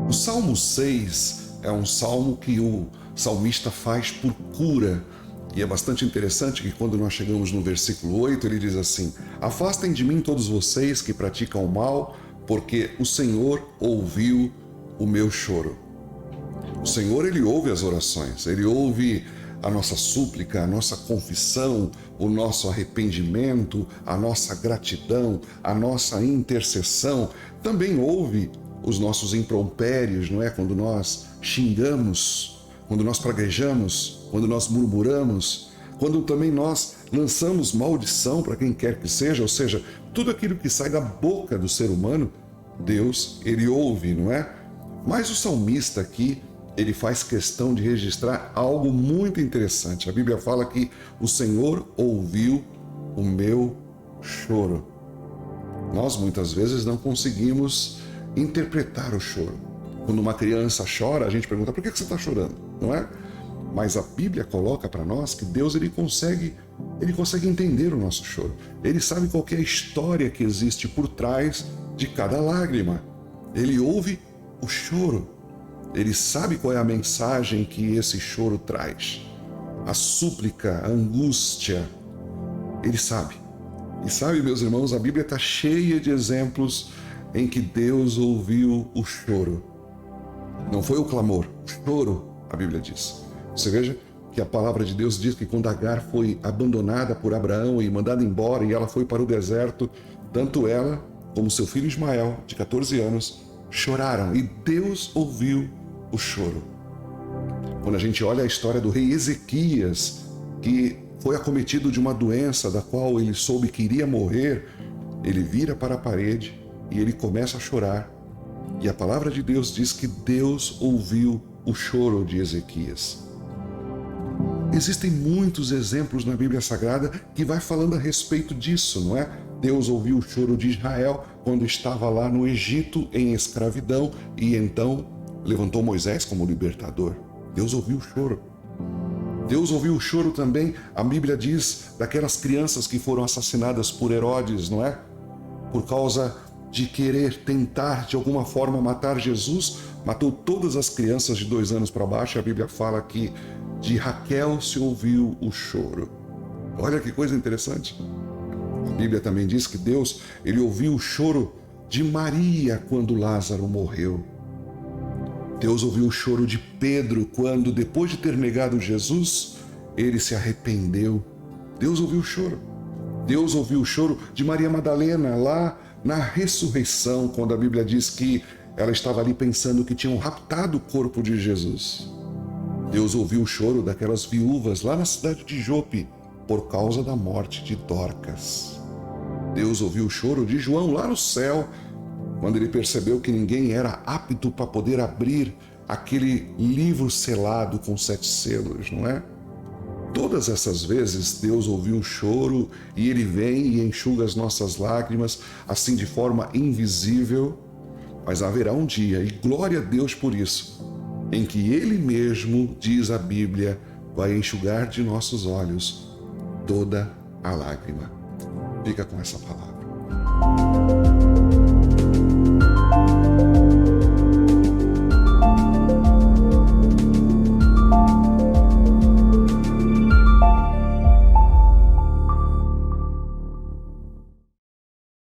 O Salmo 6 é um salmo que o salmista faz por cura. E é bastante interessante que quando nós chegamos no versículo 8, ele diz assim: Afastem de mim todos vocês que praticam o mal, porque o Senhor ouviu o meu choro. O Senhor, ele ouve as orações, ele ouve a nossa súplica, a nossa confissão, o nosso arrependimento, a nossa gratidão, a nossa intercessão. Também ouve os nossos impropérios, não é? Quando nós xingamos, quando nós praguejamos, quando nós murmuramos, quando também nós lançamos maldição para quem quer que seja, ou seja, tudo aquilo que sai da boca do ser humano, Deus, ele ouve, não é? Mas o salmista aqui, ele faz questão de registrar algo muito interessante. A Bíblia fala que o Senhor ouviu o meu choro. Nós muitas vezes não conseguimos interpretar o choro. Quando uma criança chora, a gente pergunta: por que você está chorando? Não é? Mas a Bíblia coloca para nós que Deus ele consegue entender o nosso choro. Ele sabe qual que é a história que existe por trás de cada lágrima. Ele ouve o choro. Ele sabe qual é a mensagem que esse choro traz. A súplica, a angústia. Ele sabe. E sabe, meus irmãos, a Bíblia está cheia de exemplos em que Deus ouviu o choro. Não foi o clamor, o choro, a Bíblia diz. Você veja que a palavra de Deus diz que quando Agar foi abandonada por Abraão e mandada embora e ela foi para o deserto, tanto ela como seu filho Ismael, de 14 anos, choraram e Deus ouviu o choro. Quando a gente olha a história do rei Ezequias, que foi acometido de uma doença da qual ele soube que iria morrer, ele vira para a parede e ele começa a chorar. E a palavra de Deus diz que Deus ouviu o choro de Ezequias. Existem muitos exemplos na Bíblia Sagrada que vai falando a respeito disso, não é? Deus ouviu o choro de Israel quando estava lá no Egito em escravidão e então levantou Moisés como libertador. Deus ouviu o choro. Deus ouviu o choro também, a Bíblia diz, daquelas crianças que foram assassinadas por Herodes, não é? Por causa de querer tentar de alguma forma matar Jesus, matou todas as crianças de 2 anos para baixo. A Bíblia fala que de Raquel se ouviu o choro. Olha que coisa interessante. A Bíblia também diz que Deus, ele ouviu o choro de Maria quando Lázaro morreu. Deus ouviu o choro de Pedro quando, depois de ter negado Jesus, ele se arrependeu. Deus ouviu o choro. Deus ouviu o choro de Maria Madalena lá na ressurreição, quando a Bíblia diz que ela estava ali pensando que tinham raptado o corpo de Jesus. Deus ouviu o choro daquelas viúvas lá na cidade de Jope por causa da morte de Dorcas. Deus ouviu o choro de João lá no céu, quando ele percebeu que ninguém era apto para poder abrir aquele livro selado com 7 selos, não é? Todas essas vezes Deus ouviu o choro e ele vem e enxuga as nossas lágrimas, assim de forma invisível, mas haverá um dia, e glória a Deus por isso, em que ele mesmo, diz a Bíblia, vai enxugar de nossos olhos toda a lágrima. Fica com essa palavra.